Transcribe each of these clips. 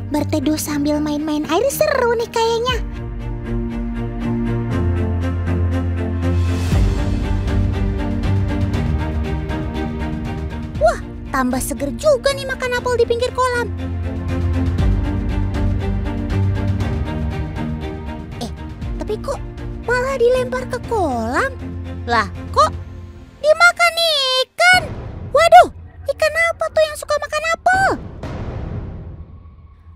Berteduh sambil main-main air seru nih kayaknya. Wah, tambah seger juga nih makan apel di pinggir kolam. Tapi kok malah dilempar ke kolam? Lah, kok dimakan ikan? Waduh, ikan apa tuh yang suka makan apel?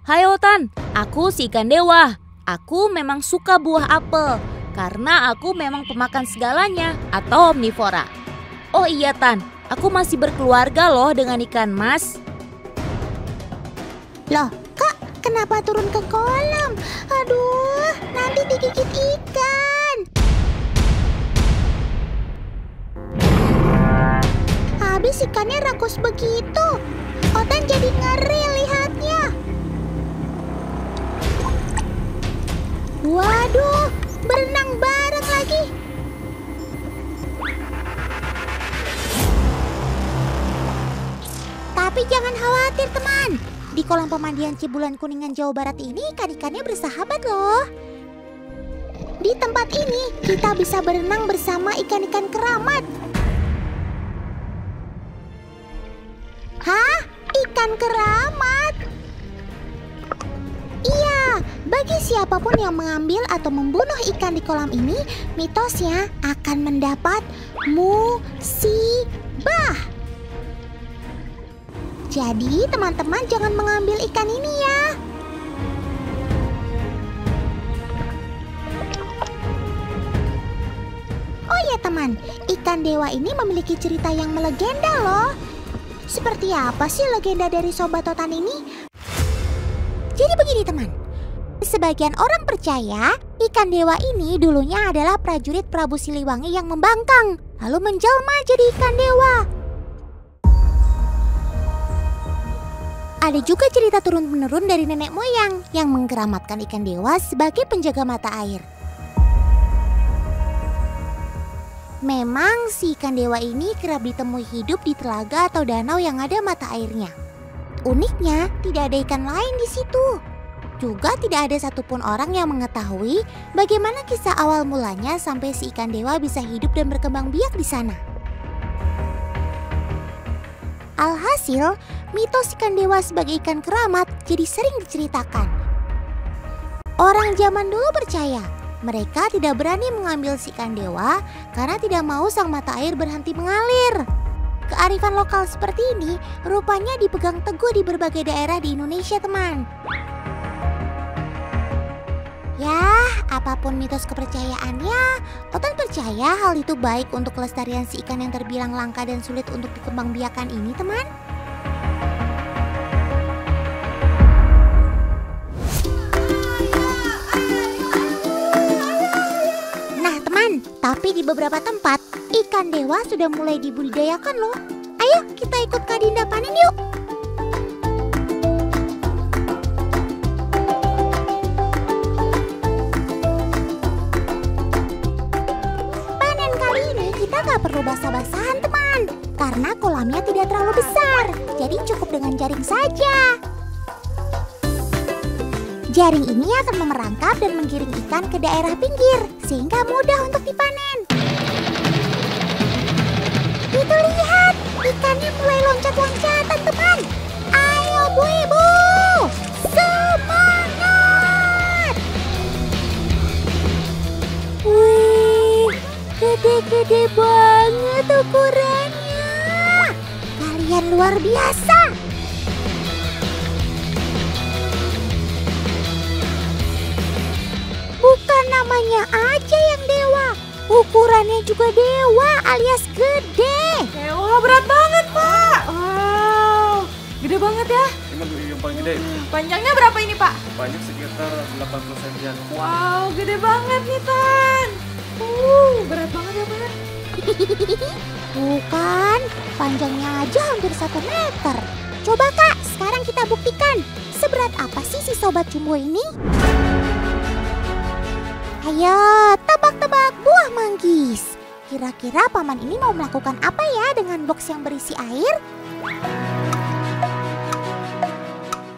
Hai Otan, aku si ikan dewa. Aku memang suka buah apel karena aku memang pemakan segalanya atau omnivora. Oh iya Tan, aku masih berkeluarga loh dengan ikan mas. Loh, Kak, kenapa turun ke kolam? Aduh, nanti digigit ikan. Habis ikannya rakus begitu. Otan jadi ngeri lihatnya. Waduh, berenang bareng lagi. Tapi jangan khawatir teman. Di kolam pemandian Cibulan Kuningan Jawa Barat ini ikan-ikannya bersahabat loh. Di tempat ini kita bisa berenang bersama ikan-ikan keramat. Hah? Ikan keramat? Iya, bagi siapapun yang mengambil atau membunuh ikan di kolam ini, mitosnya akan mendapat musibah. Jadi teman-teman jangan mengambil ikan ini ya. Oh ya teman, ikan dewa ini memiliki cerita yang melegenda loh. Seperti apa sih legenda dari Sobat Otan ini? Jadi begini teman, sebagian orang percaya ikan dewa ini dulunya adalah prajurit Prabu Siliwangi yang membangkang, lalu menjelma jadi ikan dewa. Ada juga cerita turun-menurun dari nenek moyang yang mengkeramatkan ikan dewa sebagai penjaga mata air. Memang si ikan dewa ini kerap ditemui hidup di telaga atau danau yang ada mata airnya. Uniknya, tidak ada ikan lain di situ. Juga tidak ada satupun orang yang mengetahui bagaimana kisah awal mulanya sampai si ikan dewa bisa hidup dan berkembang biak di sana. Alhasil, mitos ikan dewa sebagai ikan keramat jadi sering diceritakan. Orang zaman dulu percaya mereka tidak berani mengambil si ikan dewa karena tidak mau sang mata air berhenti mengalir. Kearifan lokal seperti ini rupanya dipegang teguh di berbagai daerah di Indonesia, teman. Ya, apapun mitos kepercayaannya, Otan percaya hal itu baik untuk kelestarian si ikan yang terbilang langka dan sulit untuk dikembangbiakan ini, teman. Tapi di beberapa tempat, ikan dewa sudah mulai dibudidayakan loh. Ayo kita ikut Kak Dinda panen yuk. Panen kali ini kita gak perlu basah-basahan teman, karena kolamnya tidak terlalu besar, jadi cukup dengan jaring saja. Jaring ini akan memerangkap dan menggiring ikan ke daerah pinggir, sehingga mudah untuk dipanen. Itu lihat, ikannya mulai loncat-loncatan teman. Ayo Bu Ibu, semangat! Wih, gede-gede banget ukurannya. Kalian luar biasa. Bukan namanya aja yang dewa, ukurannya juga dewa alias gede. Dewa berat banget Pak. Wow, gede banget ya. Ini yang paling gede. Panjangnya berapa ini Pak? Panjang sekitar 80 cm. Wow, gede banget nih Tan. Berat banget ya Pak. Bukan, panjangnya aja hampir 1 meter. Coba Kak, sekarang kita buktikan seberat apa sih si sobat jumbo ini? Ayo, tebak-tebak buah manggis. Kira-kira paman ini mau melakukan apa ya dengan box yang berisi air?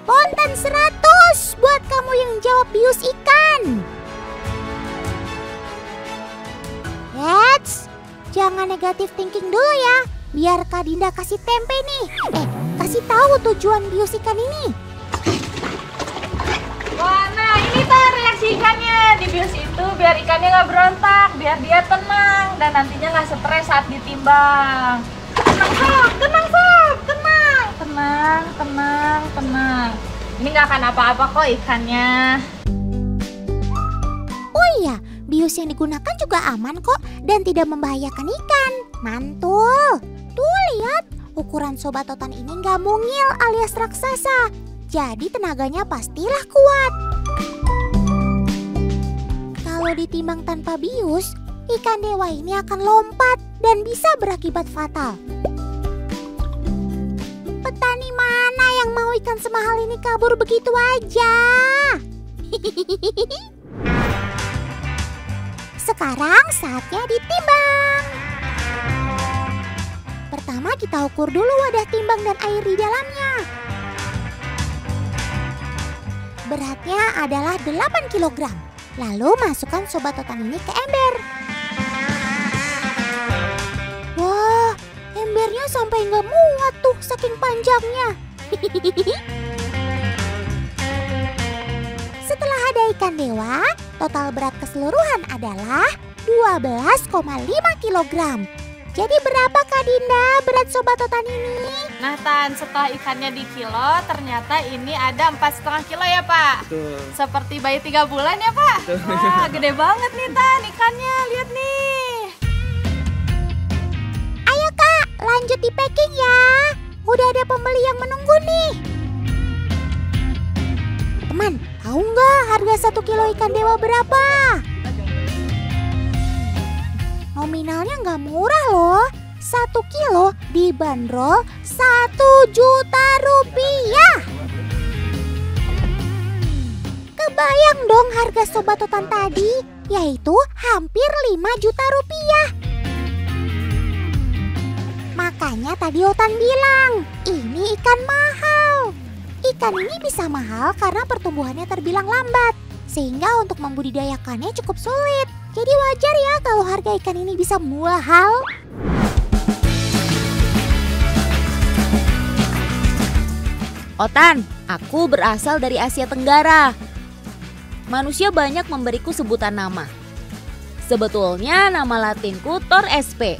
Ponten 100. Bagus buat kamu yang jawab bius ikan. Eits, jangan negatif thinking dulu ya. Biar Kak Dinda kasih tempe nih. Kasih tahu tujuan bius ikan ini. Wah, nah ini Tan reaksi ikannya. Di bius itu biar ikannya nggak berontak, biar dia tenang dan nantinya nggak stres saat ditimbang. Tenang sob, tenang. Ini nggak akan apa-apa kok ikannya. Oh iya, bius yang digunakan juga aman kok dan tidak membahayakan ikan. Mantul. Tuh lihat, ukuran Sobat Otan ini nggak mungil alias raksasa. Jadi tenaganya pastilah kuat. Kalau ditimbang tanpa bius, ikan dewa ini akan lompat dan bisa berakibat fatal. Petani mana yang mau ikan semahal ini kabur begitu aja? Sekarang saatnya ditimbang. Pertama kita ukur dulu wadah timbang dan air di dalamnya. Beratnya adalah 8 kg. Lalu masukkan Sobat Otan ini ke ember. Wah, embernya sampai nggak muat tuh saking panjangnya. Setelah ada ikan dewa, total berat keseluruhan adalah 12,5 kg. Jadi berapa Kak Dinda berat Sobat Otan ini? Nah Tan, setelah ikannya di kilo, ternyata ini ada 4,5 kilo ya Pak? Betul. Seperti bayi 3 bulan ya Pak? Wah, gede banget nih Tan ikannya, lihat nih. Ayo Kak, lanjut di packing ya. Udah ada pembeli yang menunggu nih. Teman, tahu nggak harga 1 kilo ikan dewa berapa? Nominalnya nggak murah loh. 1 kilo dibanderol 1 juta rupiah. Kebayang dong harga Sobat Otan tadi, yaitu hampir 5 juta rupiah. Makanya tadi Otan bilang, ini ikan mahal. Ikan ini bisa mahal karena pertumbuhannya terbilang lambat, sehingga untuk membudidayakannya cukup sulit. Jadi wajar ya kalau harga ikan ini bisa mahal. Otan, aku berasal dari Asia Tenggara. Manusia banyak memberiku sebutan nama. Sebetulnya nama latinku Thor SP.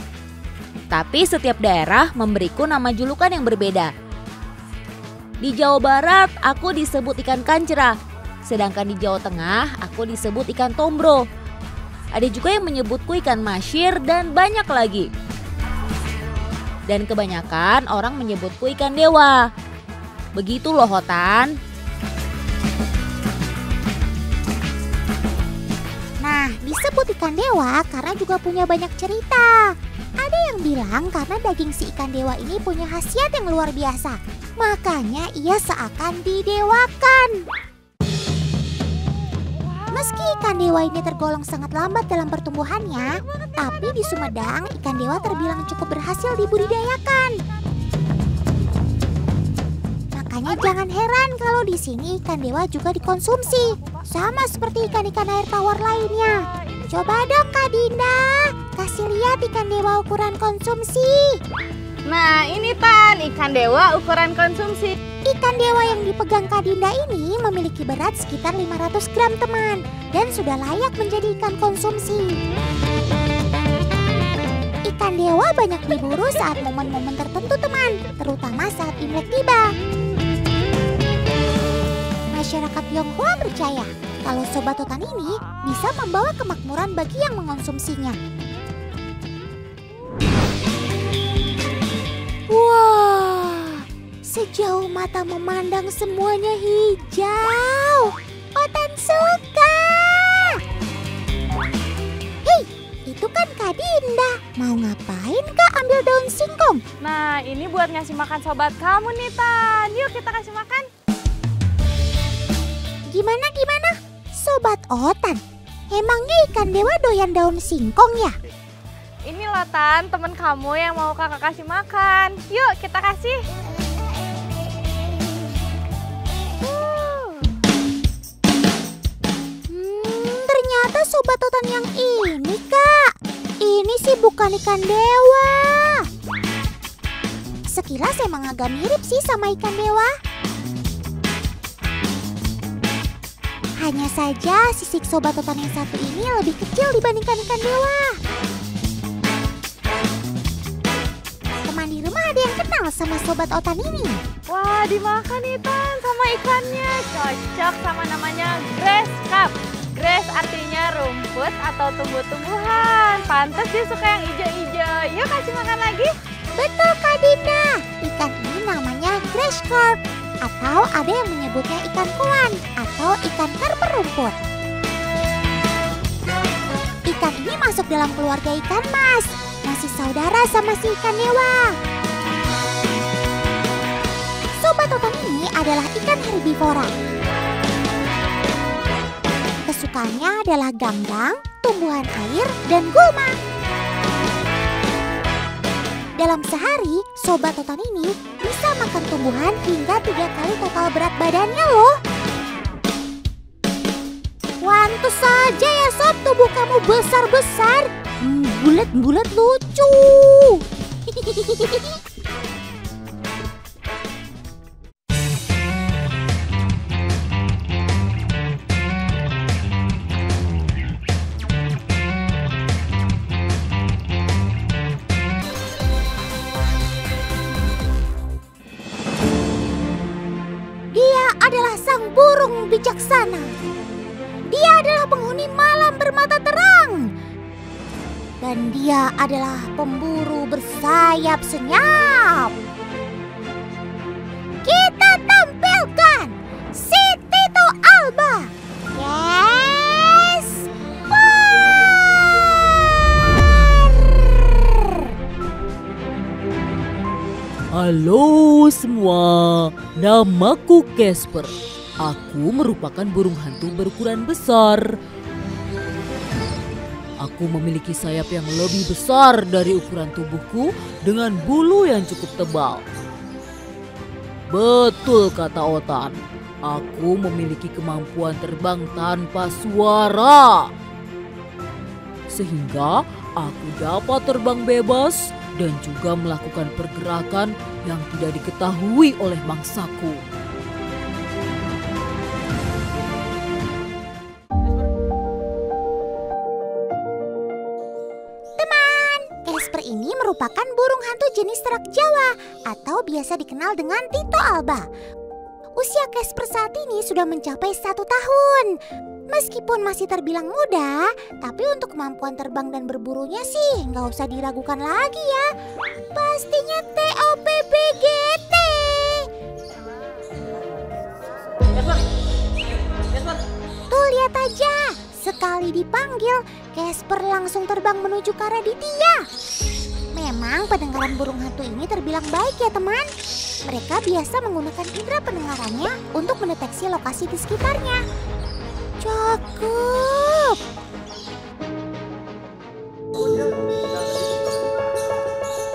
Tapi setiap daerah memberiku nama julukan yang berbeda. Di Jawa Barat aku disebut ikan kancera. Sedangkan di Jawa Tengah aku disebut ikan tombro. Ada juga yang menyebutku ikan masyir dan banyak lagi. Dan kebanyakan orang menyebutku ikan dewa. Begitu loh Otan. Nah, disebut ikan dewa karena juga punya banyak cerita. Ada yang bilang karena daging si ikan dewa ini punya khasiat yang luar biasa. Makanya ia seakan didewakan. Meski ikan dewa ini tergolong sangat lambat dalam pertumbuhannya, tapi di Sumedang ikan dewa terbilang cukup berhasil dibudidayakan. Makanya jangan heran kalau di sini ikan dewa juga dikonsumsi, sama seperti ikan-ikan air tawar lainnya. Coba dong Kak Dinda, kasih lihat ikan dewa ukuran konsumsi. Nah ini Tan, ikan dewa ukuran konsumsi. Ikan dewa yang dipegang Kak Dinda ini memiliki berat sekitar 500 gram teman, dan sudah layak menjadi ikan konsumsi. Ikan dewa banyak diburu saat momen-momen tertentu teman, terutama saat Imlek tiba. Masyarakat Tionghoa percaya kalau Sobat Otan ini bisa membawa kemakmuran bagi yang mengonsumsinya. Wah, sejauh mata memandang semuanya hijau. Otan suka. Hei, itu kan Kak Dinda. Mau ngapain Kak ambil daun singkong? Nah ini buat ngasih makan sobat kamu nih Tan. Yuk kita kasih makan. Gimana? Sobat Otan, emangnya ikan dewa doyan daun singkong ya? Ini loh Tan, temen kamu yang mau kakak kasih makan. Yuk kita kasih. bukan ikan dewa. Sekilas emang agak mirip sih sama ikan dewa. Hanya saja sisik sobat otan yang satu ini lebih kecil dibandingkan ikan dewa. Teman di rumah ada yang kenal sama sobat otan ini? Wah, dimakan nih Tan sama ikannya. Cocok sama namanya grass carp. Grass artinya rumput atau tumbuh-tumbuhan. Pantas dia suka yang hijau-hijau. Yuk kasih makan lagi. Betul Kak Dinda. Ikan ini namanya grass carp. Atau ada yang menyebutnya ikan koan atau ikan karper rumput. Ikan ini masuk dalam keluarga ikan mas. Masih saudara sama si ikan dewa. Sobat otan ini adalah ikan herbivora. Kesukaannya adalah ganggang, tumbuhan air, dan gulma. Dalam sehari, sobat otan ini bisa makan tumbuhan hingga 3 kali total berat badannya loh. Pantes saja ya sob, tubuh kamu besar-besar. Bulat-bulat lucu. Dia adalah sang burung bijaksana. Dia adalah penghuni malam bermata terang. Dan dia adalah pemburu bersayap senyap. Kita tampilkan si Tito Alba. Yes! Halo semua, namaku Casper. Aku merupakan burung hantu berukuran besar. Aku memiliki sayap yang lebih besar dari ukuran tubuhku dengan bulu yang cukup tebal. Betul kata Otan, aku memiliki kemampuan terbang tanpa suara. Sehingga aku dapat terbang bebas dan juga melakukan pergerakan yang tidak diketahui oleh mangsaku. Casper ini merupakan burung hantu jenis terak Jawa atau biasa dikenal dengan Tito Alba. Usia Casper saat ini sudah mencapai 1 tahun. Meskipun masih terbilang muda, tapi untuk kemampuan terbang dan berburunya sih nggak usah diragukan lagi ya. Pastinya TOPBGT. Tuh lihat aja, sekali dipanggil, Casper langsung terbang menuju ke Raditya. Memang pendengaran burung hantu ini terbilang baik ya teman. Mereka biasa menggunakan indera pendengarannya untuk mendeteksi lokasi di sekitarnya. Cakep.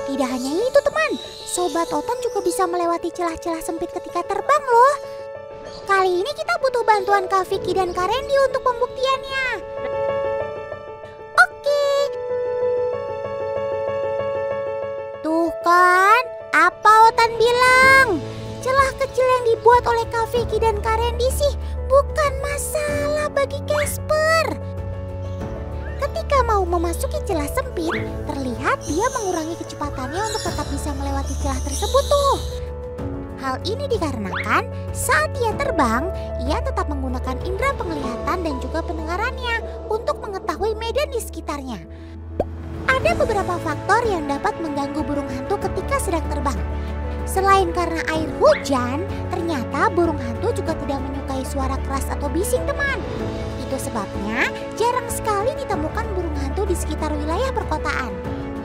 Tidak hanya itu teman, sobat otan juga bisa melewati celah-celah sempit ketika terbang loh. Kali ini kita butuh bantuan Kak Vicky dan Kak Randy untuk pembuktiannya. Oke. Tuh kan, apa Otan bilang? Celah kecil yang dibuat oleh Kak Vicky dan Kak Randy sih bukan masalah bagi Casper. Ketika mau memasuki celah sempit, terlihat dia mengurangi kecepatannya untuk tetap bisa melewati celah tersebut tuh. Hal ini dikarenakan saat ia terbang, ia tetap menggunakan indera penglihatan dan juga pendengarannya untuk mengetahui medan di sekitarnya. Ada beberapa faktor yang dapat mengganggu burung hantu ketika sedang terbang. Selain karena air hujan, ternyata burung hantu juga tidak menyukai suara keras atau bising teman. Itu sebabnya jarang sekali ditemukan burung hantu di sekitar wilayah perkotaan.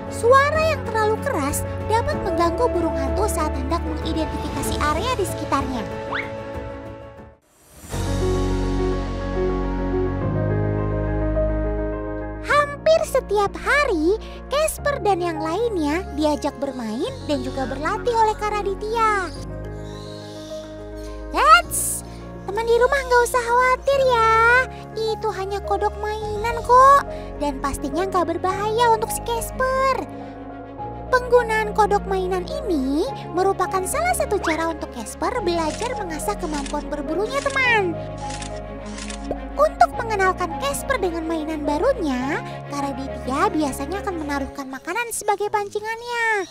Suara yang terlalu keras dapat mengganggu burung hantu saat hendak mengidentifikasi area di sekitarnya. Hampir setiap hari, Casper dan yang lainnya diajak bermain dan juga berlatih oleh Kak Raditya. Eits, Teman di rumah nggak usah khawatir ya. Itu hanya kodok mainan kok. Dan pastinya nggak berbahaya untuk si Casper. Penggunaan kodok mainan ini merupakan salah satu cara untuk Casper belajar mengasah kemampuan berburunya, teman. Untuk mengenalkan Casper dengan mainan barunya, Kak Raditya biasanya akan menaruhkan makanan sebagai pancingannya.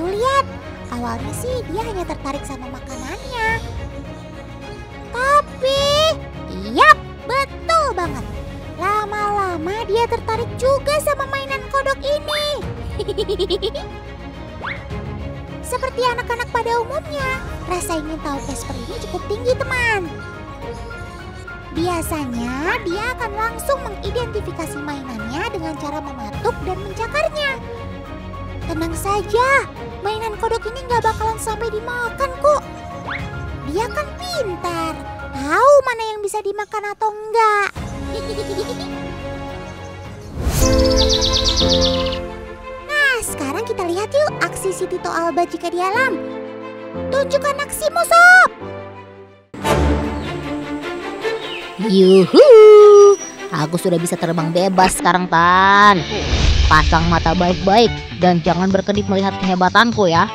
Tuh lihat, awalnya sih dia hanya tertarik sama makanannya. Tapi, yap, betul banget. Lama-lama dia tertarik juga sama mainan kodok ini. Seperti anak-anak pada umumnya, rasa ingin tahu Casper ini cukup tinggi, teman. Biasanya dia akan langsung mengidentifikasi mainannya dengan cara mematuk dan mencakarnya. Tenang saja, mainan kodok ini nggak bakalan sampai dimakan kok. Dia kan pintar, tahu mana yang bisa dimakan atau enggak. Nah, sekarang kita lihat yuk aksi si Tito Alba jika di alam. Tunjukkan aksimu, Sob. Yuhu, aku sudah bisa terbang bebas sekarang, Tan. Pasang mata baik-baik dan jangan berkedip melihat kehebatanku ya.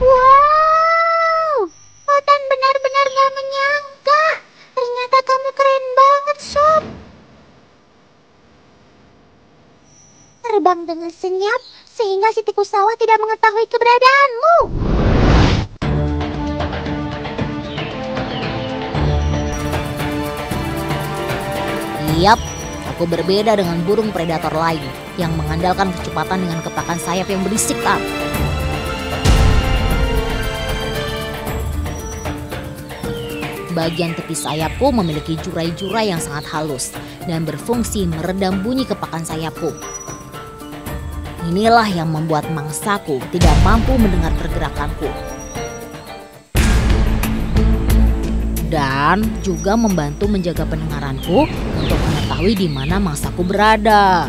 Wow, Otan benar-benar gak menyangka. Ternyata kamu keren banget, Sob. Terbang dengan senyap sehingga si tikus sawah tidak mengetahui keberadaanmu. Yap, aku berbeda dengan burung predator lain yang mengandalkan kecepatan dengan kepakan sayap yang berisik, Tan. Bagian tepi sayapku memiliki jurai-jurai yang sangat halus dan berfungsi meredam bunyi kepakan sayapku. Inilah yang membuat mangsaku tidak mampu mendengar pergerakanku. Dan juga membantu menjaga pendengaranku untuk mengetahui di mana mangsaku berada.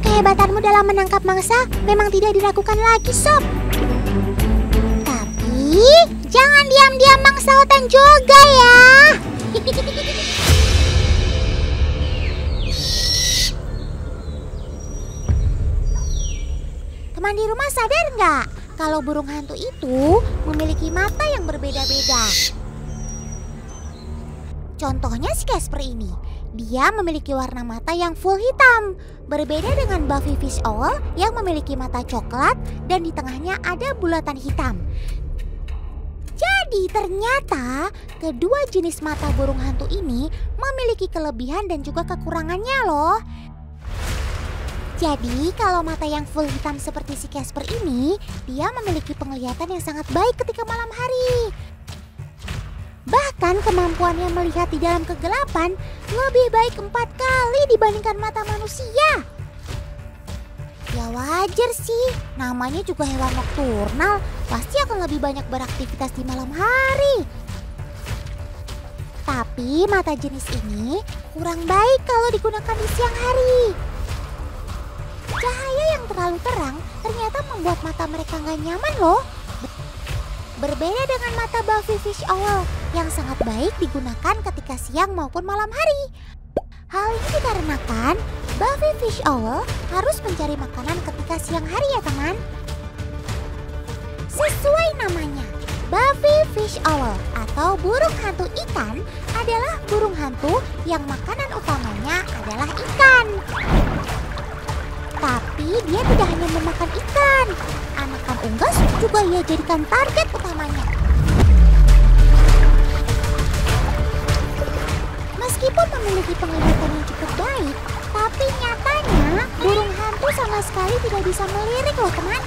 Kehebatanmu dalam menangkap mangsa memang tidak diragukan lagi, Sob. Jangan diam-diam mangsa Otan juga ya. Teman di rumah sadar nggak kalau burung hantu itu memiliki mata yang berbeda-beda? Contohnya si Casper ini, dia memiliki warna mata yang full hitam. Berbeda dengan Buffy Fish Owl yang memiliki mata coklat dan di tengahnya ada bulatan hitam. Jadi ternyata kedua jenis mata burung hantu ini memiliki kelebihan dan juga kekurangannya loh. Jadi kalau mata yang full hitam seperti si Casper ini, dia memiliki penglihatan yang sangat baik ketika malam hari. Bahkan kemampuannya melihat di dalam kegelapan lebih baik 4 kali dibandingkan mata manusia. Ya wajar sih, namanya juga hewan nokturnal, pasti akan lebih banyak beraktivitas di malam hari. Tapi mata jenis ini kurang baik kalau digunakan di siang hari. Cahaya yang terlalu terang ternyata membuat mata mereka nggak nyaman loh. Berbeda dengan mata Buffy Fish Owl yang sangat baik digunakan ketika siang maupun malam hari. Hal ini dikarenakan Buffy Fish Owl harus mencari makanan ketika siang hari ya teman. Sesuai namanya, Buffy Fish Owl atau burung hantu ikan adalah burung hantu yang makanan utamanya adalah ikan. Tapi dia tidak hanya memakan ikan, anakan unggas juga ia jadikan target utamanya. Meskipun memiliki penglihatan yang cukup baik, tapi nyatanya burung hantu sama sekali tidak bisa melirik loh teman.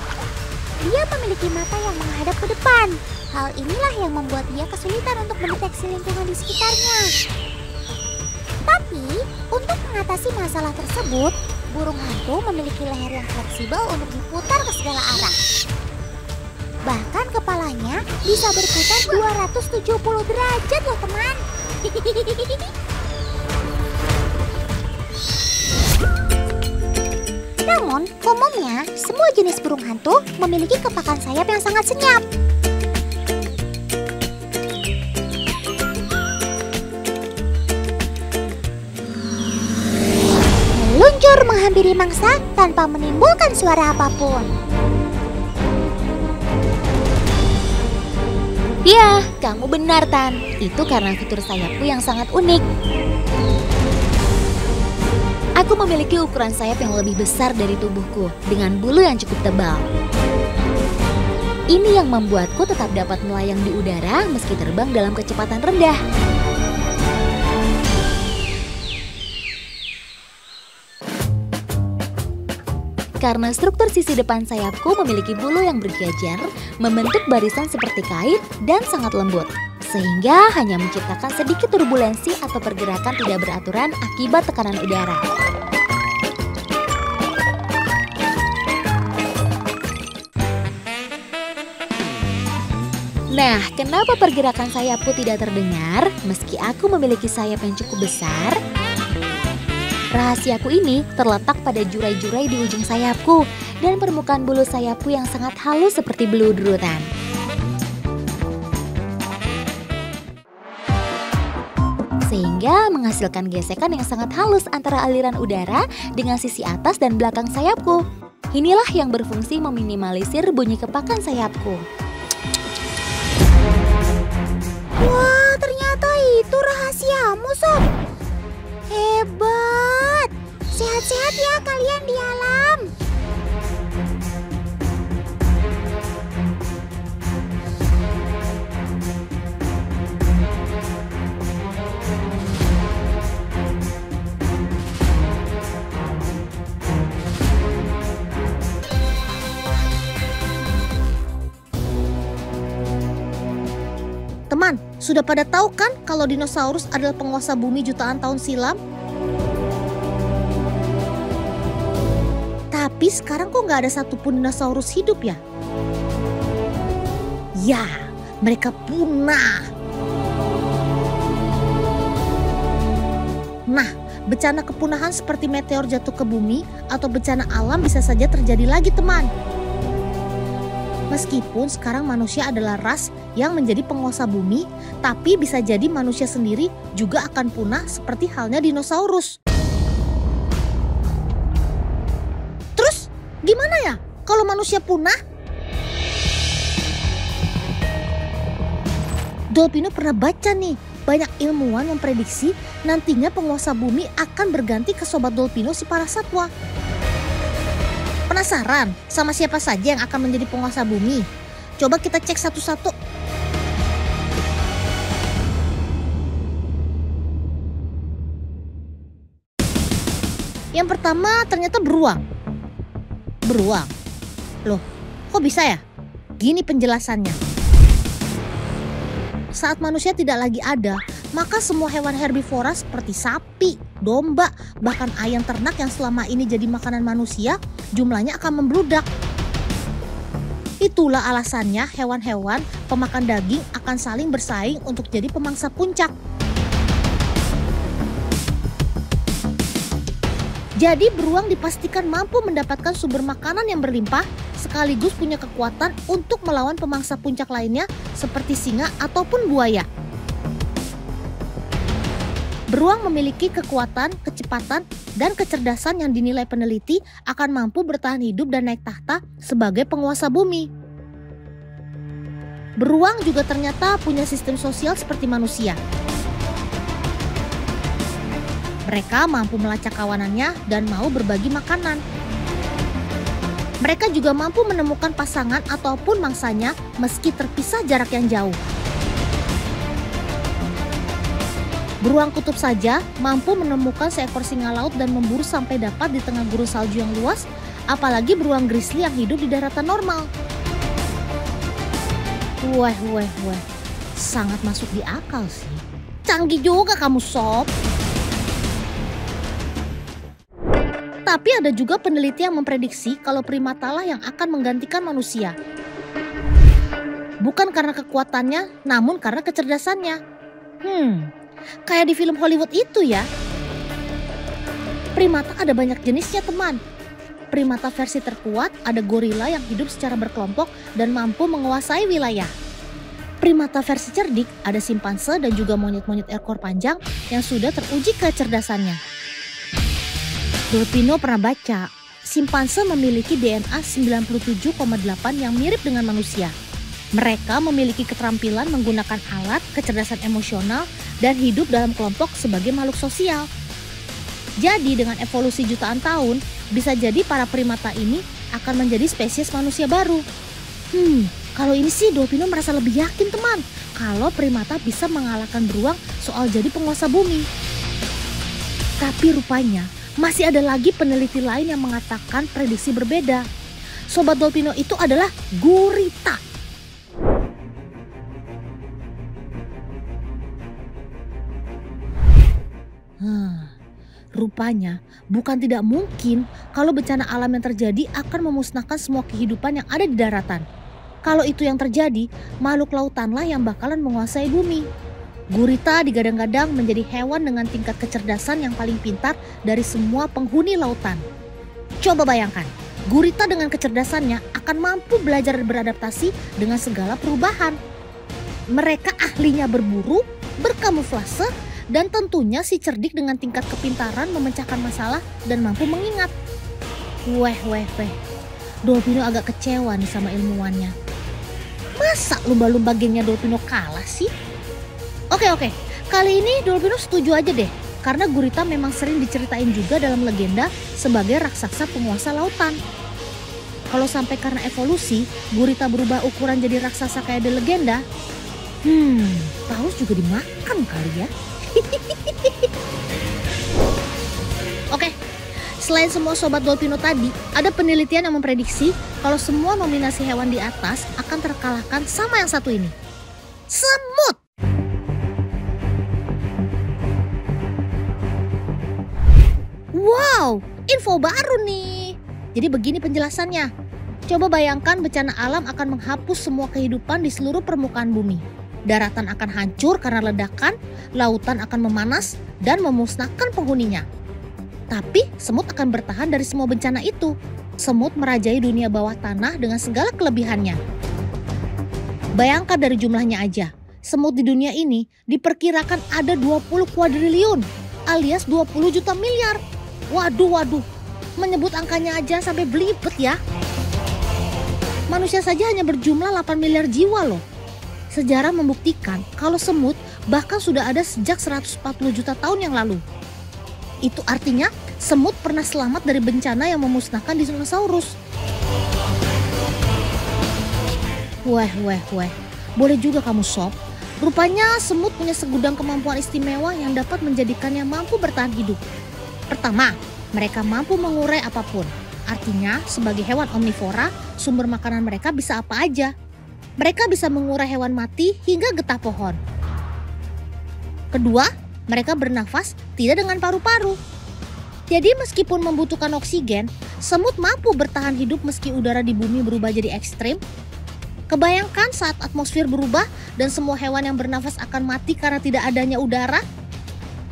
Dia memiliki mata yang menghadap ke depan. Hal inilah yang membuat dia kesulitan untuk mendeteksi lingkungan di sekitarnya. Tapi, untuk mengatasi masalah tersebut, burung hantu memiliki leher yang fleksibel untuk diputar ke segala arah. Bahkan kepalanya bisa berputar 270 derajat loh teman. Namun, umumnya semua jenis burung hantu memiliki kepakan sayap yang sangat senyap. Meluncur menghampiri mangsa tanpa menimbulkan suara apapun. Ya, kamu benar Tan. Itu karena fitur sayapku yang sangat unik. Aku memiliki ukuran sayap yang lebih besar dari tubuhku dengan bulu yang cukup tebal. Ini yang membuatku tetap dapat melayang di udara meski terbang dalam kecepatan rendah. Karena struktur sisi depan sayapku memiliki bulu yang berjajar, membentuk barisan seperti kait dan sangat lembut. Sehingga hanya menciptakan sedikit turbulensi atau pergerakan tidak beraturan akibat tekanan udara. Nah, kenapa pergerakan sayapku tidak terdengar meski aku memiliki sayap yang cukup besar? Rahasiaku ini terletak pada jurai-jurai di ujung sayapku dan permukaan bulu sayapku yang sangat halus seperti beludurutan. Sehingga menghasilkan gesekan yang sangat halus antara aliran udara dengan sisi atas dan belakang sayapku. Inilah yang berfungsi meminimalisir bunyi kepakan sayapku. Wah, ternyata itu rahasiamu, Sob. Hebat. Sehat-sehat ya kalian di alam. Teman, sudah pada tahu kan kalau dinosaurus adalah penguasa bumi jutaan tahun silam? Tapi sekarang kok nggak ada satupun dinosaurus hidup ya? Ya, mereka punah. Nah, bencana kepunahan seperti meteor jatuh ke bumi atau bencana alam bisa saja terjadi lagi, teman. Meskipun sekarang manusia adalah ras yang menjadi penguasa bumi, tapi bisa jadi manusia sendiri juga akan punah seperti halnya dinosaurus. Terus gimana ya kalau manusia punah? Dolpino pernah baca nih, banyak ilmuwan memprediksi nantinya penguasa bumi akan berganti ke sobat Dolpino si para satwa. Penasaran sama siapa saja yang akan menjadi penguasa bumi? Coba kita cek satu-satu. Yang pertama ternyata beruang. Beruang? Loh, kok bisa ya? Gini penjelasannya. Saat manusia tidak lagi ada, maka semua hewan herbivora seperti sapi, domba, bahkan ayam ternak yang selama ini jadi makanan manusia, jumlahnya akan membludak. Itulah alasannya hewan-hewan pemakan daging akan saling bersaing untuk jadi pemangsa puncak. Jadi beruang dipastikan mampu mendapatkan sumber makanan yang berlimpah sekaligus punya kekuatan untuk melawan pemangsa puncak lainnya seperti singa ataupun buaya. Beruang memiliki kekuatan, kecepatan, dan kecerdasan yang dinilai peneliti akan mampu bertahan hidup dan naik tahta sebagai penguasa bumi. Beruang juga ternyata punya sistem sosial seperti manusia. Mereka mampu melacak kawanannya dan mau berbagi makanan. Mereka juga mampu menemukan pasangan ataupun mangsanya meski terpisah jarak yang jauh. Beruang kutub saja mampu menemukan seekor singa laut dan memburu sampai dapat di tengah gurun salju yang luas, apalagi beruang grizzly yang hidup di daratan normal. Wah, sangat masuk di akal sih. Canggih juga kamu, Sob. Tapi ada juga peneliti yang memprediksi kalau primata lah yang akan menggantikan manusia. Bukan karena kekuatannya, namun karena kecerdasannya. Kayak di film Hollywood itu ya. Primata ada banyak jenisnya teman. Primata versi terkuat ada gorila yang hidup secara berkelompok dan mampu menguasai wilayah. Primata versi cerdik ada simpanse dan juga monyet-monyet ekor panjang yang sudah teruji kecerdasannya. Dolpino pernah baca, simpanse memiliki DNA 97,8 yang mirip dengan manusia. Mereka memiliki keterampilan menggunakan alat, kecerdasan emosional, dan hidup dalam kelompok sebagai makhluk sosial. Jadi dengan evolusi jutaan tahun, bisa jadi para primata ini akan menjadi spesies manusia baru. Kalau ini sih Dolpino merasa lebih yakin teman, kalau primata bisa mengalahkan beruang soal jadi penguasa bumi. Tapi rupanya masih ada lagi peneliti lain yang mengatakan prediksi berbeda. Sobat Dolpino itu adalah gurita. Rupanya bukan tidak mungkin kalau bencana alam yang terjadi akan memusnahkan semua kehidupan yang ada di daratan. Kalau itu yang terjadi, makhluk lautanlah yang bakalan menguasai bumi. Gurita digadang-gadang menjadi hewan dengan tingkat kecerdasan yang paling pintar dari semua penghuni lautan. Coba bayangkan, gurita dengan kecerdasannya akan mampu belajar beradaptasi dengan segala perubahan. Mereka ahlinya berburu, berkamuflase, dan tentunya si cerdik dengan tingkat kepintaran memecahkan masalah dan mampu mengingat. Weh. Dolpino agak kecewa nih sama ilmuwannya. Masa lumba-lumba gengnya Dolpino kalah sih? Oke. Kali ini Dolpino setuju aja deh. Karena gurita memang sering diceritain juga dalam legenda sebagai raksasa penguasa lautan. Kalau sampai karena evolusi, gurita berubah ukuran jadi raksasa kayak di legenda, paus juga dimakan kali ya. Oke, selain semua sobat Dolpino tadi, ada penelitian yang memprediksi kalau semua nominasi hewan di atas akan terkalahkan sama yang satu ini. Semut! Wow, info baru nih. Jadi begini penjelasannya. Coba bayangkan bencana alam akan menghapus semua kehidupan di seluruh permukaan bumi. Daratan akan hancur karena ledakan, lautan akan memanas dan memusnahkan penghuninya. Tapi semut akan bertahan dari semua bencana itu. Semut merajai dunia bawah tanah dengan segala kelebihannya. Bayangkan dari jumlahnya aja. Semut di dunia ini diperkirakan ada 20 kuadriliun alias 20 juta miliar. Waduh. Menyebut angkanya aja sampai belibet ya. Manusia saja hanya berjumlah 8 miliar jiwa loh. Sejarah membuktikan kalau semut bahkan sudah ada sejak 140 juta tahun yang lalu. Itu artinya semut pernah selamat dari bencana yang memusnahkan dinosaurus. Weh. Boleh juga kamu sob. Rupanya semut punya segudang kemampuan istimewa yang dapat menjadikannya mampu bertahan hidup. Pertama, mereka mampu mengurai apapun. Artinya sebagai hewan omnivora, sumber makanan mereka bisa apa aja. Mereka bisa mengurai hewan mati hingga getah pohon. Kedua, mereka bernafas tidak dengan paru-paru. Jadi meskipun membutuhkan oksigen, semut mampu bertahan hidup meski udara di bumi berubah jadi ekstrim. Kebayangkan saat atmosfer berubah dan semua hewan yang bernafas akan mati karena tidak adanya udara?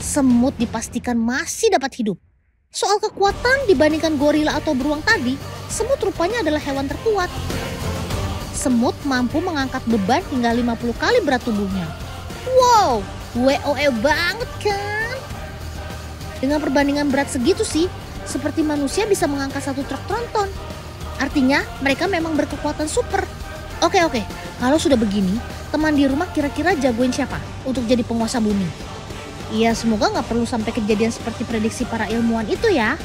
Semut dipastikan masih dapat hidup. Soal kekuatan dibandingkan gorila atau beruang tadi, semut rupanya adalah hewan terkuat. Semut mampu mengangkat beban hingga 50 kali berat tubuhnya. Wow, WOE banget kan? Dengan perbandingan berat segitu sih, seperti manusia bisa mengangkat satu truk tronton. Artinya mereka memang berkekuatan super. Oke, kalau sudah begini, teman di rumah kira-kira jagoin siapa untuk jadi penguasa bumi? Ya semoga gak perlu sampai kejadian seperti prediksi para ilmuwan itu ya.